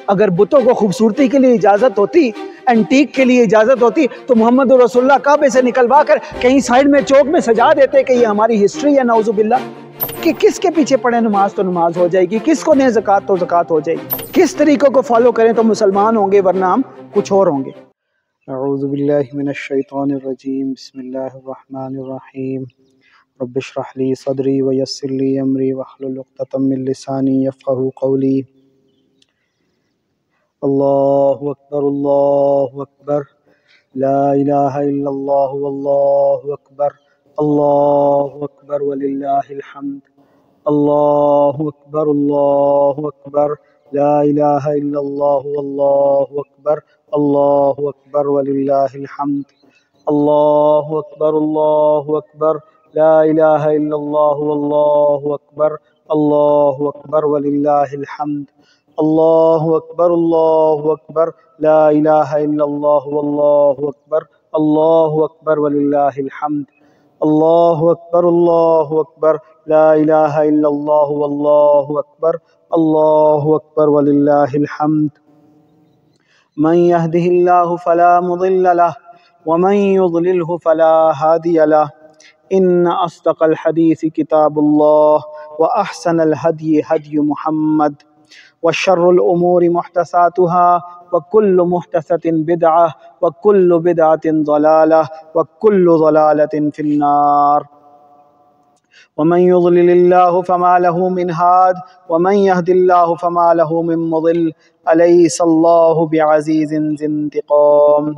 اگر بتوں کو خوبصورتی کے لیے اجازت ہوتی، اینٹیک کے لیے اجازت ہوتی، تو محمد رسول اللہ کعبے سے نکلوا کر کہیں سائڈ میں چوک میں سجا دیتے کہ یہ ہماری ہسٹری ہے نعوذ باللہ۔ کہ کس کے پیچھے پڑے نماز تو نماز ہو جائے گی، کس کو دیں زکوٰۃ تو زکوٰۃ ہو جائے گی، کس طریقوں کو فالو کریں تو مسلمان ہوں گے، ورنہ ہم کچھ اور ہوں گے۔ اعوذ باللہ من الشیطان الرجیم، بسم اللہ الرحمن الرحیم، رب اشرح لی صدری ویسر لی امری واحلل عقدۃ من لسانی یفقہوا قولی۔ اللہ اکبر، لا الہ الا اللہ واللہ اکبر، اللہ اکبر وللہ الحمد، اللہ اکبر، لا الہ الا اللہ واللہ اکبر، اللہ اکبر وللہ الحمد، اللہ اکبر، لا الہ الا اللہ واللہ اکبر، اللہ اکبر وللہ الحمد، اللہ اکبر، لا الہ الا اللہ واللہ اکبر، اللہ اکبر وللہ الحمد، اللہ اکبر، لا الہ الا اللہ واللہ اکبر، اللہ اکبر وللہ الحمد۔ من يهده الله فلا مضل له ومن يضلله فلا هادي له، إن أصدق الحديث كتاب الله وأحسن الهدي هدي محمد، وشر الأمور محدثاتها وكل محدثة بدعة وكل بدعة ضلالة وكل ضلالة في النار، ومن يضلل الله فما له من هاد ومن يهد الله فما له من مضل، أليس الله بعزيز ذي انتقام،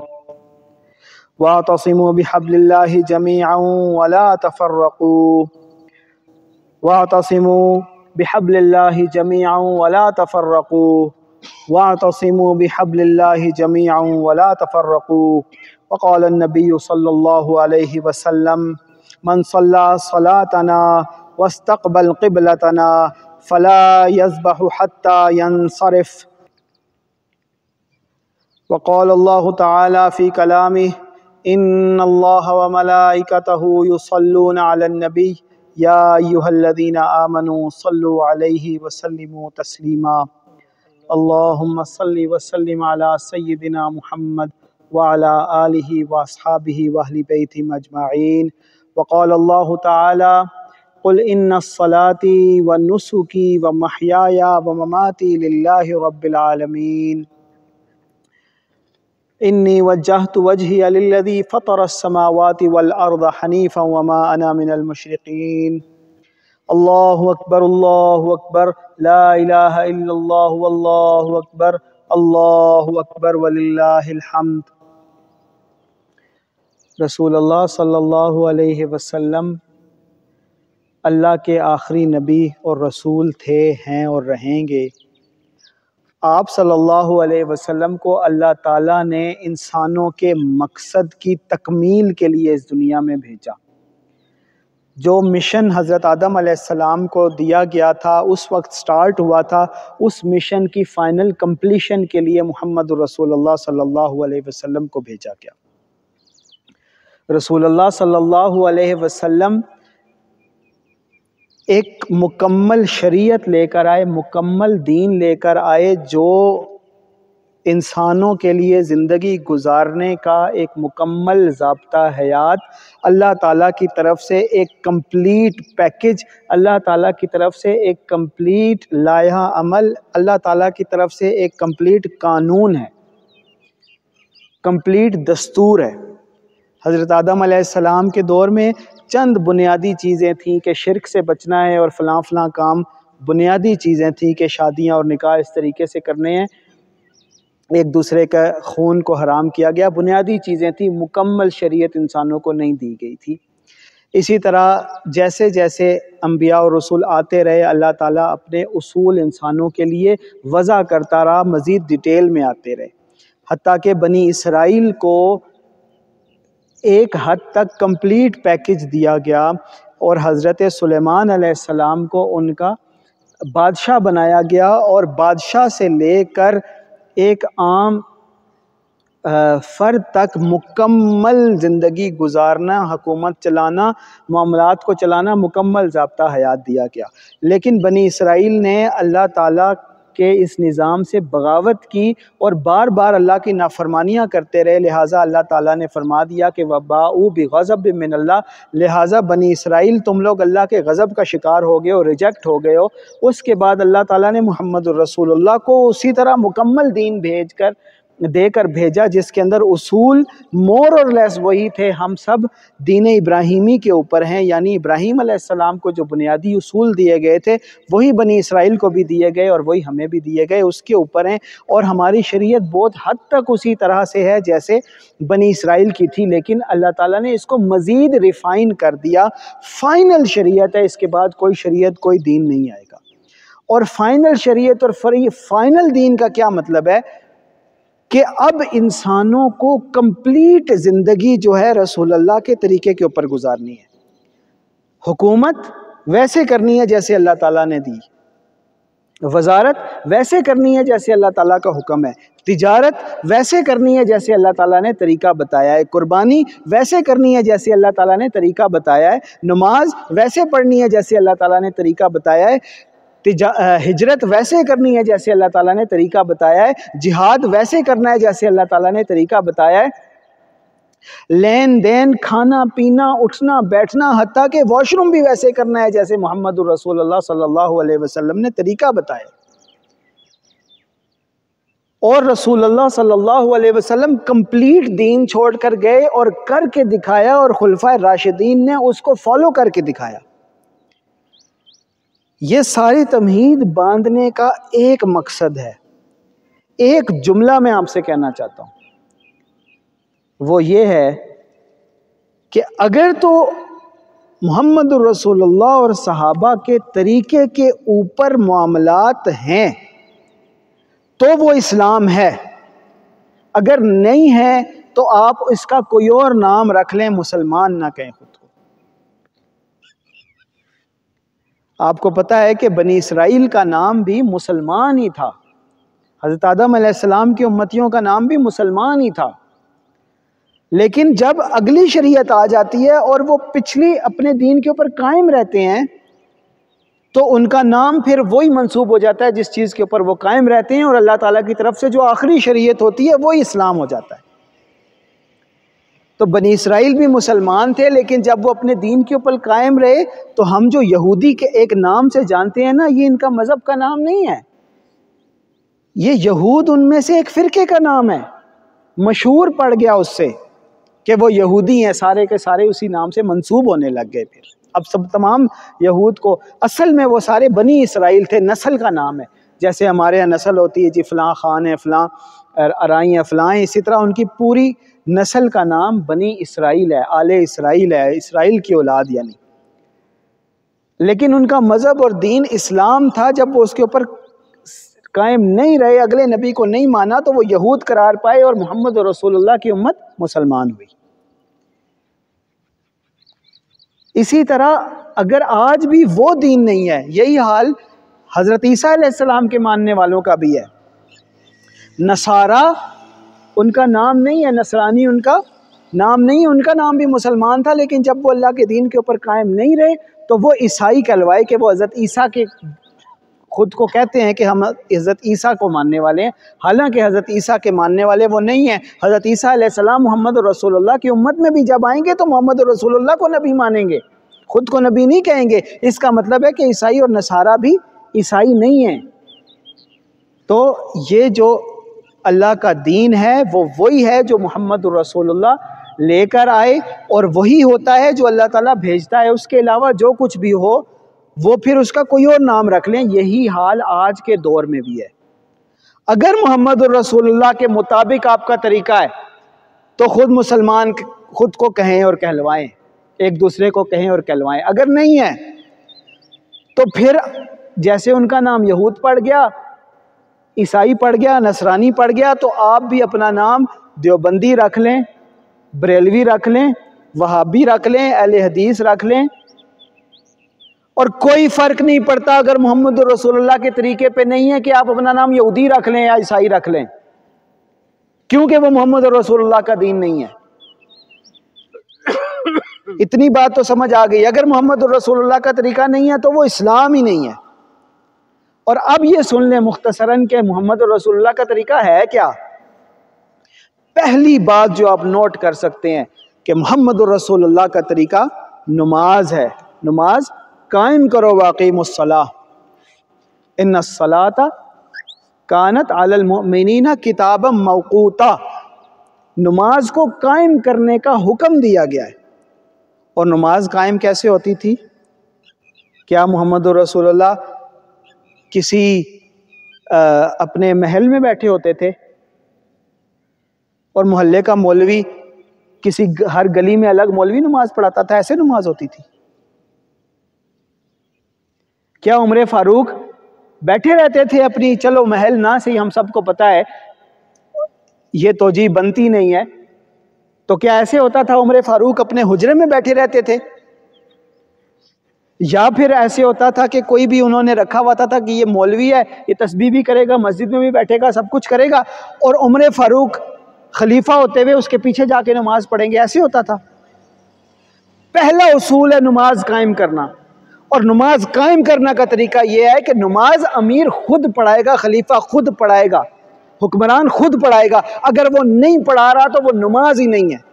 واعتصموا بحبل الله جميعا ولا تفرقوا، واعتصموا بحبل الله جميعا ولا تفرقوا، واعتصموا بحبل الله جميعا ولا تفرقوا، وقال النبي صلى الله عليه وسلم: من صلى صلاتنا واستقبل قبلتنا فلا يذبح حتى ينصرف، وقال الله تعالى في كلامه: إن الله وملائكته يصلون على النبي يا أيها الذين آمنوا صلوا عليه وسلموا تسليما، اللهم صل وسلم على سيدنا محمد وعلى آله وأصحابه وأهل بيته أجمعين، وقال الله تعالى: قل إن الصلاة ونسكي ومحياي ومماتي لله رب العالمين، إني وجهت وجهي للذي فطر السماوات والأرض حنيفا وما أنا من المشركين، الله أكبر، لا إله إلا الله والله أكبر، الله أكبر وللہ الحمد۔ رسول اللہ صلی اللہ علیہ وسلم اللہ کے آخری نبی اور رسول تھے، ہیں اور رہیں گے۔ آپ صلی اللہ علیہ وسلم کو اللہ تعالیٰ نے انسانوں کے مقصد کی تکمیل کے لیے اس دنیا میں بھیجا۔ جو مشن حضرت آدم علیہ السلام کو دیا گیا تھا، اس وقت سٹارٹ ہوا تھا، اس مشن کی فائنل کمپلیشن کے لیے محمد رسول اللہ صلی اللہ علیہ وسلم کو بھیجا گیا۔ رسول اللہ صلی اللہ علیہ وسلم ایک مکمل شریعت لے کر آئے، مکمل دین لے کر آئے، جو انسانوں کے لیے زندگی گزارنے کا ایک مکمل ضابطہ حیات، اللہ تعالیٰ کی طرف سے ایک کمپلیٹ پیکج، اللہ تعالیٰ کی طرف سے ایک کمپلیٹ لائحہ عمل، اللہ تعالیٰ کی طرف سے ایک کمپلیٹ قانون ہے، کمپلیٹ دستور ہے۔ حضرت آدم علیہ السلام کے دور میں چند بنیادی چیزیں تھیں کہ شرک سے بچنا ہے اور فلاں فلاں کام، بنیادی چیزیں تھیں کہ شادیاں اور نکاح اس طریقے سے کرنے ہیں، ایک دوسرے کا خون کو حرام کیا گیا، بنیادی چیزیں تھیں، مکمل شریعت انسانوں کو نہیں دی گئی تھی۔ اسی طرح جیسے جیسے انبیاء اور رسول آتے رہے، اللہ تعالیٰ اپنے اصول انسانوں کے لیے وضع کرتا رہا، مزید ڈیٹیل میں آتے رہے، حتیٰ کہ بنی اسرائیل کو ایک حد تک کمپلیٹ پیکج دیا گیا، اور حضرت سلیمان علیہ السلام کو ان کا بادشاہ بنایا گیا، اور بادشاہ سے لے کر ایک عام فرد تک مکمل زندگی گزارنا، حکومت چلانا، معاملات کو چلانا، مکمل ضابطہ حیات دیا گیا۔ لیکن بنی اسرائیل نے اللہ تعالیٰ کے اس نظام سے بغاوت کی اور بار بار اللہ کی نافرمانیاں کرتے رہے، لہٰذا اللہ تعالیٰ نے فرما دیا کہ وَبَاءُوا بِغَضَبٍ مِّنَ اللہ، لہٰذا بنی اسرائیل تم لوگ اللہ کے غضب کا شکار ہو گئے اور ریجیکٹ ہو گئے ہو۔ اس کے بعد اللہ تعالیٰ نے محمد الرسول اللہ کو اسی طرح مکمل دین دے کر بھیجا جس کے اندر اصول مور اور لیس وہی تھے۔ ہم سب دین ابراہیمی کے اوپر ہیں، یعنی ابراہیم علیہ السلام کو جو بنیادی اصول دیے گئے تھے وہی بنی اسرائیل کو بھی دیے گئے اور وہی ہمیں بھی دیے گئے، اس کے اوپر ہیں، اور ہماری شریعت بہت حد تک اسی طرح سے ہے جیسے بنی اسرائیل کی تھی، لیکن اللہ تعالیٰ نے اس کو مزید ریفائن کر دیا۔ فائنل شریعت ہے، اس کے بعد کوئی شریعت کوئی دین نہیں آئے گا۔ اور فائنل شریعت اور فائنل دین کا کیا مطلب ہے کہ اب انسانوں کو کمپلیٹ زندگی جو ہے رسول اللہ کے طریقے کے اوپر گزارنی ہے، حکومت ویسے کرنی ہے جیسے اللہ تعالیٰ نے دی، وزارت ویسے کرنی ہے جیسے اللہ تعالیٰ کا حکم ہے، تجارت ویسے کرنی ہے جیسے اللہ تعالیٰ نے طریقہ بتایا ہے، قربانی ویسے کرنی ہے جیسے اللہ تعالیٰ نے طریقہ بتایا ہے، نماز ویسے پڑھنی ہے جیسے اللہ تعالیٰ نے طریقہ بتایا ہے، ہجرت ویسے کرنی ہے جیسے اللہ تعالیٰ نے طریقہ بتایا ہے، جہاد ویسے کرنا ہے جیسے اللہ تعالیٰ نے طریقہ بتایا ہے، لین دین، کھانا پینا، اٹھنا بیٹھنا، حتیٰ کہ واش روم بھی ویسے کرنا ہے جیسے محمد الرسول اللہ صلی اللہ علیہ وسلم نے طریقہ بتایا۔ اور رسول اللہ صلی اللہ علیہ وسلم کمپلیٹ دین چھوڑ کر گئے اور کر کے دکھایا، اور خلفائے راشدین نے اس کو فالو کر کے دکھایا۔ یہ ساری تمہید باندھنے کا ایک مقصد ہے، ایک جملہ میں آپ سے کہنا چاہتا ہوں، وہ یہ ہے کہ اگر تو محمد الرسول اللہ اور صحابہ کے طریقے کے اوپر معاملات ہیں تو وہ اسلام ہے، اگر نہیں ہے تو آپ اس کا کوئی اور نام رکھ لیں، مسلمان نہ کہیں خود کو۔ آپ کو پتہ ہے کہ بنی اسرائیل کا نام بھی مسلمان ہی تھا، حضرت آدم علیہ السلام کی امتیوں کا نام بھی مسلمان ہی تھا، لیکن جب اگلی شریعت آ جاتی ہے اور وہ پچھلی اپنے دین کے اوپر قائم رہتے ہیں تو ان کا نام پھر وہی منسوب ہو جاتا ہے جس چیز کے اوپر وہ قائم رہتے ہیں، اور اللہ تعالیٰ کی طرف سے جو آخری شریعت ہوتی ہے وہی اسلام ہو جاتا ہے۔ تو بنی اسرائیل بھی مسلمان تھے، لیکن جب وہ اپنے دین کے اوپر قائم رہے تو ہم جو یہودی کے ایک نام سے جانتے ہیں نا، یہ ان کا مذہب کا نام نہیں ہے، یہ یہود ان میں سے ایک فرقے کا نام ہے، مشہور پڑ گیا اس سے کہ وہ یہودی ہیں، سارے کے سارے اسی نام سے منسوب ہونے لگ گئے۔ پھر اب سب تمام یہود کو اصل میں وہ سارے بنی اسرائیل تھے، نسل کا نام ہے، جیسے ہمارے یہاں نسل ہوتی ہے جی فلاں خان ہے، فلاں ارائی ہیں، فلاں، اسی طرح ان کی پوری نسل کا نام بنی اسرائیل ہے، آل اسرائیل ہے، اسرائیل کی اولاد یعنی۔ لیکن ان کا مذہب اور دین اسلام تھا، جب وہ اس کے اوپر قائم نہیں رہے، اگلے نبی کو نہیں مانا، تو وہ یہود قرار پائے اور محمد رسول اللہ کی امت مسلمان ہوئی۔ اسی طرح اگر آج بھی وہ دین نہیں ہے، یہی حال حضرت عیسیٰ علیہ السلام کے ماننے والوں کا بھی ہے۔ نصارہ ان کا نام نہیں ہے، نصرانی ان کا نام نہیں، ان کا نام بھی مسلمان تھا، لیکن جب وہ اللہ کے دین کے اوپر قائم نہیں رہے تو وہ عیسائی کہلوائے کہ وہ حضرت عیسیٰ کے خود کو کہتے ہیں کہ ہم حضرت عیسیٰ کو ماننے والے ہیں، حالانکہ حضرت عیسیٰ کے ماننے والے وہ نہیں ہیں۔ حضرت عیسیٰ علیہ السلام محمد رسول اللہ کی امت میں بھی جب آئیں گے تو محمد رسول اللہ کو نبی مانیں گے، خود کو نبی نہیں کہیں گے۔ اس کا مطلب ہے کہ عیسائی اور نصارہ بھی عیسائی نہیں ہیں۔ تو یہ جو اللہ کا دین ہے وہ وہی ہے جو محمد رسول اللہ لے کر آئے، اور وہی ہوتا ہے جو اللہ تعالیٰ بھیجتا ہے۔ اس کے علاوہ جو کچھ بھی ہو وہ پھر اس کا کوئی اور نام رکھ لیں، یہی حال آج کے دور میں بھی ہے۔ اگر محمد الرسول اللہ کے مطابق آپ کا طریقہ ہے تو خود مسلمان خود کو کہیں اور کہلوائیں، ایک دوسرے کو کہیں اور کہلوائیں۔ اگر نہیں ہے تو پھر جیسے ان کا نام یہود پڑ گیا، عیسائی پڑ گیا، نصرانی پڑ گیا، تو آپ بھی اپنا نام دیوبندی رکھ لیں، بریلوی رکھ لیں، وہابی رکھ لیں، اہل حدیث رکھ لیں، اور کوئی فرق نہیں پڑتا اگر محمد رسول اللہ کے طریقے پہ نہیں ہے کہ آپ اپنا نام یہودی رکھ لیں یا عیسائی رکھ لیں، کیونکہ وہ محمد رسول اللہ کا دین نہیں ہے۔ اتنی بات تو سمجھ آ گئی، اگر محمد رسول اللہ کا طریقہ نہیں ہے تو وہ اسلام ہی نہیں ہے، اور اب یہ سن لیں مختصراً کہ محمد رسول اللہ کا طریقہ ہے کیا. پہلی بات جو آپ نوٹ کر سکتے ہیں کہ محمد رسول اللہ کا طریقہ نماز ہے. نماز قائم کرو واقیم الصلاۃ ان الصلاۃ کانت علی المؤمنین کتابا موقوتا. نماز کو قائم کرنے کا حکم دیا گیا ہے. اور نماز قائم کیسے ہوتی تھی؟ کیا محمد رسول اللہ کسی اپنے محل میں بیٹھے ہوتے تھے اور محلے کا مولوی کسی ہر گلی میں الگ مولوی نماز پڑھاتا تھا؟ ایسے نماز ہوتی تھی؟ کیا عمر فاروق بیٹھے رہتے تھے اپنی چلو محل نہ سے ہم سب کو پتا ہے یہ توجیہ بنتی نہیں ہے، تو کیا ایسے ہوتا تھا عمر فاروق اپنے حجرے میں بیٹھے رہتے تھے؟ یا پھر ایسے ہوتا تھا کہ کوئی بھی انہوں نے رکھا ہوا تھا کہ یہ مولوی ہے، یہ تسبیح بھی کرے گا، مسجد میں بھی بیٹھے گا، سب کچھ کرے گا، اور عمر فاروق خلیفہ ہوتے ہوئے اس کے پیچھے جا کے نماز پڑھیں گے؟ ایسے ہوتا تھا؟ پہلا اصول ہے نماز قائم کرنا. اور نماز قائم کرنا کا طریقہ یہ ہے کہ نماز امیر خود پڑھائے گا، خلیفہ خود پڑھائے گا، حکمران خود پڑھائے گا. اگر وہ نہیں پڑھا رہا تو وہ نماز ہی نہیں ہے.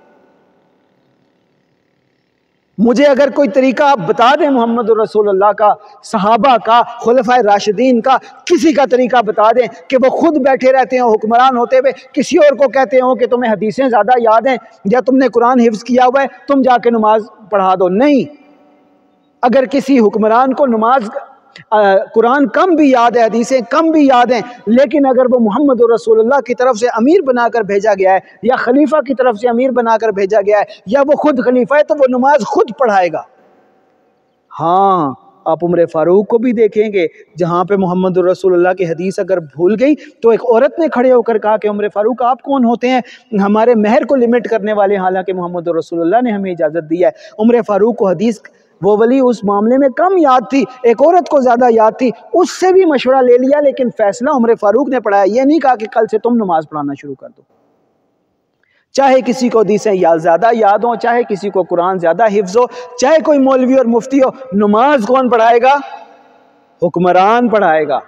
مجھے اگر کوئی طریقہ آپ بتا دیں محمد رسول اللہ کا، صحابہ کا، خلفائے راشدین کا، کسی کا طریقہ بتا دیں کہ وہ خود بیٹھے رہتے ہیں حکمران ہوتے ہوئے کسی اور کو کہتے ہوں کہ تمہیں حدیثیں زیادہ یاد ہیں یا تم نے قرآن حفظ کیا ہوا ہے تم جا کے نماز پڑھا دو. نہیں. اگر کسی حکمران کو نماز قرآن کم بھی یاد ہے، حدیثیں کم بھی یاد ہیں، لیکن اگر وہ محمد رسول اللہ کی طرف سے امیر بنا کر بھیجا گیا ہے یا خلیفہ کی طرف سے امیر بنا کر بھیجا گیا ہے یا وہ خود خلیفہ ہے تو وہ نماز خود پڑھائے گا. ہاں آپ عمر فاروق کو بھی دیکھیں گے جہاں پہ محمد رسول اللہ کی حدیث اگر بھول گئی تو ایک عورت نے کھڑے ہو کر کہا کہ عمر فاروق آپ کون ہوتے ہیں ہمارے مہر کو لمٹ کرنے والے، حالانکہ محمد رسول اللہ نے ہمیں اجازت دی ہے. عمر فاروق کو حدیث وہ ولی اس معاملے میں کم یاد تھی، ایک عورت کو زیادہ یاد تھی، اس سے بھی مشورہ لے لیا لیکن فیصلہ عمر فاروق نے پڑھایا. یہ نہیں کہا کہ کل سے تم نماز پڑھانا شروع کر دو. چاہے کسی کو حدیثیں زیادہ یاد ہوں، چاہے کسی کو قرآن زیادہ حفظ ہو، چاہے کوئی مولوی اور مفتی ہو، نماز کون پڑھائے گا؟ حکمران پڑھائے گا.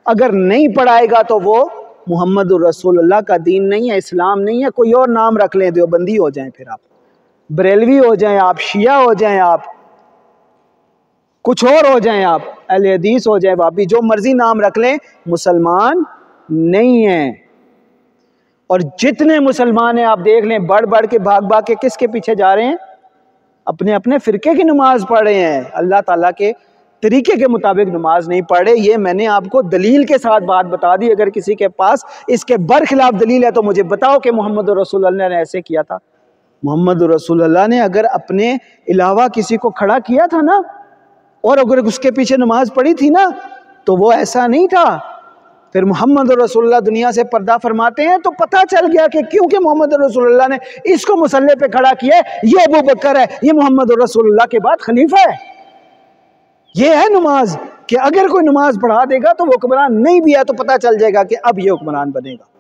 اگر نہیں پڑھائے گا تو وہ محمد رسول اللہ کا دین نہیں ہے، اسلام نہیں ہے. کوئی اور نام رکھ لیں، دیوبندی ہو جائیں، پھر آپ بریلوی ہو جائیں، آپ شیعہ ہو جائیں، آپ کچھ اور ہو جائیں، آپ اہل حدیث ہو جائیں، وہابی، جو مرضی نام رکھ لیں، مسلمان نہیں ہیں. اور جتنے مسلمان ہیں آپ دیکھ لیں بڑھ بڑھ کے بھاگ بھاگ کے کس کے پیچھے جا رہے ہیں؟ اپنے اپنے فرقے کی نماز پڑھ رہے ہیں، اللہ تعالیٰ کے طریقے کے مطابق نماز نہیں پڑھ رہے. یہ میں نے آپ کو دلیل کے ساتھ بات بتا دی. اگر کسی کے پاس اس کے برخلاف دلیل ہے تو مجھے بتاؤ کہ محمد رسول اللہ نے ایسے کیا تھا. محمد رسول اللہ نے اگر اپنے علاوہ کسی کو کھڑا کیا تھا نا، اور اگر اس کے پیچھے نماز پڑھی تھی نا، تو وہ ایسا نہیں تھا. پھر محمد رسول اللہ دنیا سے پردہ فرماتے ہیں تو پتہ چل گیا کہ کیونکہ محمد رسول اللہ نے اس کو مصلی پہ کھڑا کیا ہے، یہ ابو بکر ہے، یہ محمد رسول اللہ کے بعد خلیفہ ہے. یہ ہے نماز کہ اگر کوئی نماز پڑھا دے گا تو وہ حکمران نہیں بھی ہے تو پتہ چل جائے گا کہ اب یہ حکمران بنے گا.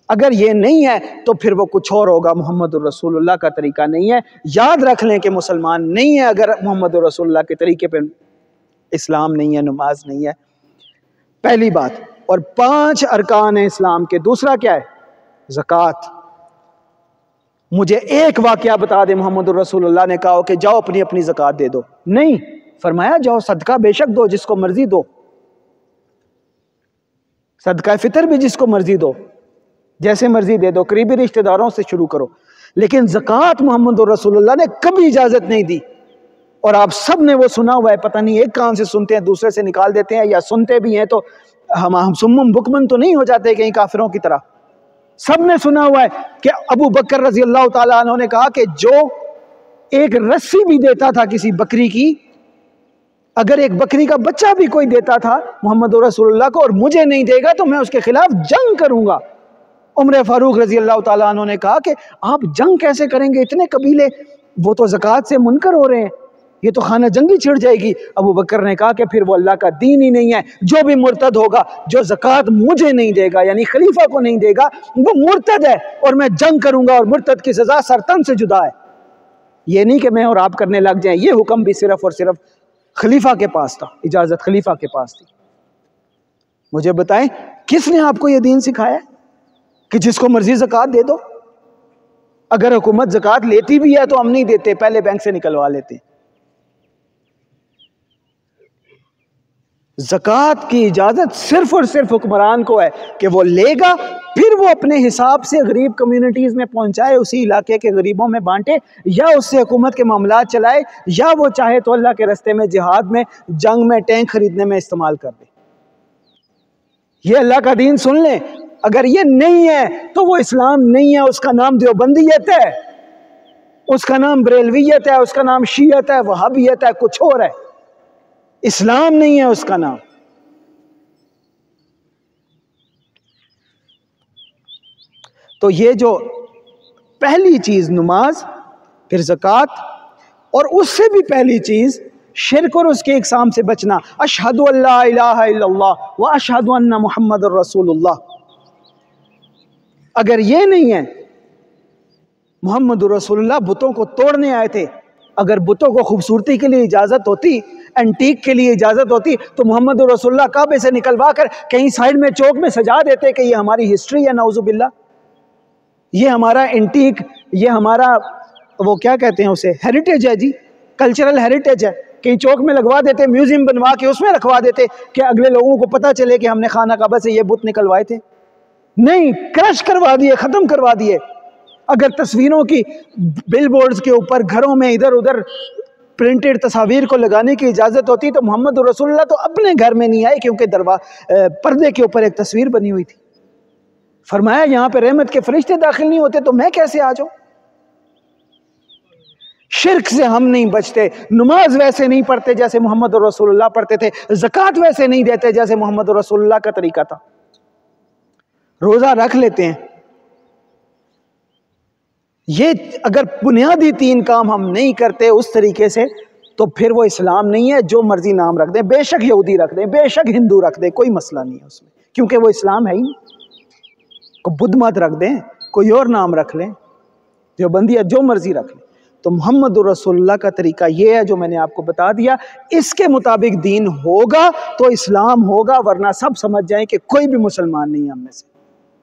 اگر یہ نہیں ہے تو پھر وہ کچھ اور ہوگا، محمد رسول اللہ کا طریقہ نہیں ہے. یاد رکھ لیں کہ مسلمان نہیں ہے اگر محمد رسول اللہ کے طریقے پہ اسلام نہیں ہے، نماز نہیں ہے. پہلی بات. اور 5 ارکان ہیں اسلام کے. دوسرا کیا ہے؟ زکوٰۃ. مجھے ایک واقعہ بتا دے محمد رسول اللہ نے کہا کہ جاؤ اپنی اپنی زکوٰۃ دے دو. نہیں، فرمایا جاؤ صدقہ بے شک دو، جس کو مرضی دو، صدقہ فطر بھی جس کو مرضی دو، جیسے مرضی دے دو، قریبی رشتہ داروں سے شروع کرو. لیکن زکوٰۃ محمد رسول اللہ نے کبھی اجازت نہیں دی. اور آپ سب نے وہ سنا ہوا ہے، پتہ نہیں ایک کان سے سنتے ہیں دوسرے سے نکال دیتے ہیں، یا سنتے بھی ہیں تو ہم سمم بکمن تو نہیں ہو جاتے کہیں کافروں کی طرح. سب نے سنا ہوا ہے کہ ابو بکر رضی اللہ تعالیٰ عنہ نے کہا کہ جو ایک رسی بھی دیتا تھا کسی بکری کی، اگر ایک بکری کا بچہ بھی کوئی دیتا تھا محمد رسول اللہ کو اور مجھے نہیں دے گا تو میں اس کے خلاف جنگ کروں گا. عمر فاروق رضی اللہ تعالیٰ عنہ نے کہا کہ آپ جنگ کیسے کریں گے؟ اتنے قبیلے وہ تو زکوٰۃ سے منکر ہو رہے ہیں، یہ تو خانہ جنگی چھڑ جائے گی. ابو بکر نے کہا کہ پھر وہ اللہ کا دین ہی نہیں ہے. جو بھی مرتد ہوگا، جو زکوٰۃ مجھے نہیں دے گا یعنی خلیفہ کو نہیں دے گا، وہ مرتد ہے اور میں جنگ کروں گا، اور مرتد کی سزا سرطن سے جدا ہے. یہ نہیں کہ میں اور آپ کرنے لگ جائیں. یہ حکم بھی صرف اور صرف خلیفہ کے پاس تھا، اجازت خلیفہ کے پاس تھی. مجھے بتائیں کس نے آپ کو یہ دین سکھایا کہ جس کو مرضی زکوٰۃ دے دو؟ اگر حکومت زکوٰۃ لیتی بھی ہے تو ہم نہیں دیتے، پہلے بینک سے نکلوا لیتے ہیں۔ زکوٰۃ کی اجازت صرف اور صرف حکمران کو ہے کہ وہ لے گا، پھر وہ اپنے حساب سے غریب کمیونٹیز میں پہنچائے، اسی علاقے کے غریبوں میں بانٹے، یا اس سے حکومت کے معاملات چلائے، یا وہ چاہے تو اللہ کے راستے میں، جہاد میں، جنگ میں، ٹینک خریدنے میں استعمال کر دے۔ یہ اللہ کا دین سن لیں۔ اگر یہ نہیں ہے تو وہ اسلام نہیں ہے، اس کا نام دیوبندیت ہے، اس کا نام بریلویت ہے، اس کا نام شیعت ہے، وہابیت ہے، کچھ اور ہے، اسلام نہیں ہے اس کا نام۔ تو یہ جو پہلی چیز نماز، پھر زکوٰۃ، اور اس سے بھی پہلی چیز شرک اور اس کے اقسام سے بچنا، اشہد ان لا الہ الا اللہ و اشہد ان محمد الرسول اللہ۔ اگر یہ نہیں ہے، محمد رسول اللہ بتوں کو توڑنے آئے تھے، اگر بتوں کو خوبصورتی کے لیے اجازت ہوتی، اینٹیک کے لیے اجازت ہوتی، تو محمد رسول اللہ کعبے سے نکلوا کر کہیں سائڈ میں چوک میں سجا دیتے کہ یہ ہماری ہسٹری ہے، نعوذ باللہ، یہ ہمارا اینٹیک، یہ ہمارا وہ کیا کہتے ہیں اسے، ہیریٹیج ہے جی، کلچرل ہیریٹیج ہے، کہیں چوک میں لگوا دیتے، میوزیم بنوا کے اس میں رکھوا دیتے کہ اگلے لوگوں کو پتہ چلے کہ ہم نے خانہ کعبہ سے یہ بت نکلوائے تھے۔ نہیں، کرش کروا دیے، ختم کروا دیے۔ اگر تصویروں کی بل بورڈز کے اوپر گھروں میں ادھر ادھر پرنٹڈ تصاویر کو لگانے کی اجازت ہوتی تو محمد رسول اللہ تو اپنے گھر میں نہیں آئے، کیونکہ پردے کے اوپر ایک تصویر بنی ہوئی تھی۔ فرمایا یہاں پہ رحمت کے فرشتے داخل نہیں ہوتے تو میں کیسے آ جاؤں؟ شرک سے ہم نہیں بچتے، نماز ویسے نہیں پڑھتے جیسے محمد رسول اللہ پڑھتے تھے، زکوٰۃ ویسے نہیں دیتے جیسے محمد رسول اللہ کا طریقہ تھا، روزہ رکھ لیتے ہیں۔ یہ اگر بنیادی تین کام ہم نہیں کرتے اس طریقے سے تو پھر وہ اسلام نہیں ہے۔ جو مرضی نام رکھ دیں، بے شک یہودی رکھ دیں، بے شک ہندو رکھ دیں، کوئی مسئلہ نہیں ہے اس میں، کیونکہ وہ اسلام ہے ہی نہیں۔ کو بدھ مت رکھ دیں، کوئی اور نام رکھ لیں، جو بندی ہے جو مرضی رکھ لیں، تو محمد رسول اللہ کا طریقہ یہ ہے جو میں نے آپ کو بتا دیا، اس کے مطابق دین ہوگا تو اسلام ہوگا، ورنہ سب سمجھ جائیں کہ کوئی بھی مسلمان نہیں ہے ہم میں سے،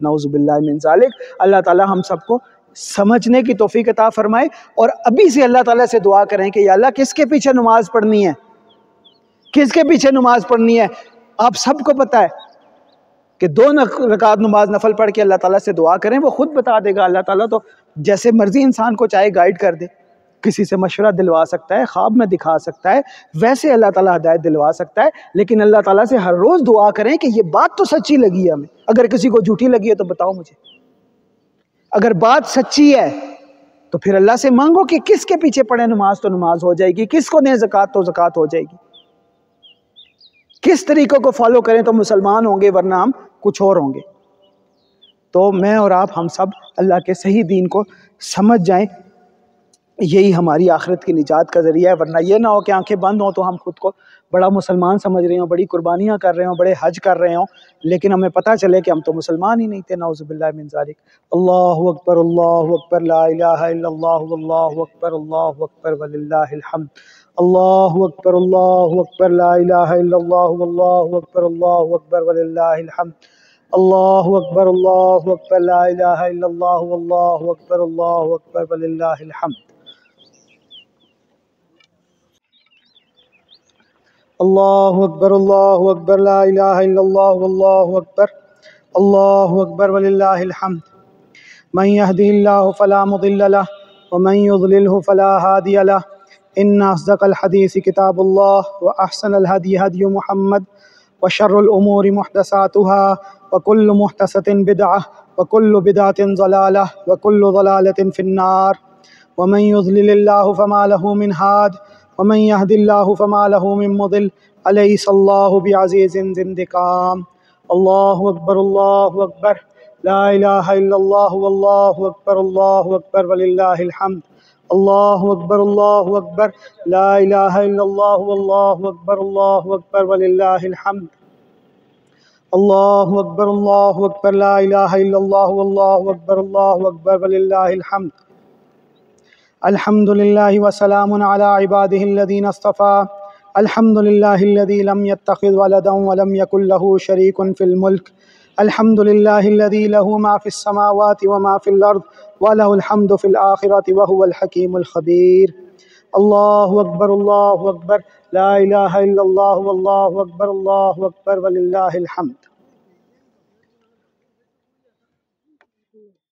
نعوذ باللہ من ذالک۔ اللہ تعالی ہم سب کو سمجھنے کی توفیق عطا فرمائے، اور ابھی سے اللہ تعالیٰ سے دعا کریں کہ یا اللہ کس کے پیچھے نماز پڑھنی ہے، کس کے پیچھے نماز پڑھنی ہے۔ آپ سب کو پتہ ہے کہ 2 رکعت نماز نفل پڑھ کے اللہ تعالیٰ سے دعا کریں، وہ خود بتا دے گا۔ اللہ تعالیٰ تو جیسے مرضی انسان کو چاہے گائیڈ کر دے، کسی سے مشورہ دلوا سکتا ہے، خواب میں دکھا سکتا ہے، ویسے اللہ تعالیٰ ہدایت دلوا سکتا ہے، لیکن اللہ تعالیٰ سے ہر روز دعا کریں کہ یہ بات تو سچی لگی ہے ہمیں، اگر کسی کو جھوٹی لگی ہے تو بتاؤ مجھے، اگر بات سچی ہے تو پھر اللہ سے مانگو کہ کس کے پیچھے پڑھے نماز تو نماز ہو جائے گی، کس کو دیں زکوٰۃ تو زکوٰۃ ہو جائے گی، کس طریقوں کو فالو کریں تو مسلمان ہوں گے، ورنہ ہم کچھ اور ہوں گے۔ تو میں اور آپ ہم سب اللہ کے صحیح دین کو سمجھ جائیں، یہی ہماری آخرت کی نجات کا ذریعہ ہے، ورنہ یہ نہ ہو کہ آنکھیں بند ہوں تو ہم خود کو بڑا مسلمان سمجھ رہے ہوں، بڑی قربانیاں کر رہے ہوں، بڑے حج کر رہے ہوں، لیکن ہمیں پتہ چلے کہ ہم تو مسلمان ہی نہیں تھے، نعوذ باللہ من ذالک۔ اللہ اکبر، اللہ اکبر، لا الہ الا اللہ، واللہ اکبر، اللہ اکبر وللہ الحمد۔ اللہ اکبر، اللہ اکبر، لا الہ الا اللہ، واللہ اکبر، اللہ اکبر وللہ الحمد۔ اللہ اکبر، اللہ اکبر، لا الہ الا اللہ، واللہ اکبر، اللہ اکبر وللہ الحمد۔ اللہ اکبر، اللہ اکبر، لا الہ الا اللہ، واللہ اکبر، اللہ اکبر وللہ الحمد۔ من يهده الله فلا مضل له ومن يضلله فلا هادي له۔ ان اصدق الحديث كتاب الله واحسن الهدي هدي محمد وشر الامور محدثاتها وكل محدثة بدعة وكل بدعة ضلالة وكل ضلالة في النار۔ ومن يضلل الله فما له من هاد ومن يهد الله فما له من مضل۔ أليس الله بعزيز ذي انتقام۔ الله أكبر، الله أكبر، لا إله إلا الله، والله أكبر، الله أكبر ولله الحمد۔ الله أكبر، الله أكبر، لا إله إلا الله، والله أكبر، الله أكبر ولله الحمد۔ الله أكبر، الله أكبر، لا إله إلا الله، والله أكبر، الله أكبر ولله الحمد۔ الحمد لله وسلام على عباده الذين اصطفى، الحمد للہ الذی لم يتخذ ولدا ولم يكن له شریک فی الملک الحمد للہ الذی له ما فی السماوات وما فی الارض وله الحمد فی الآخرة وهو الحکیم الخبیر۔ اللہ اکبر لا الہ الا اللہ واللہ اکبر وللہ الحمد۔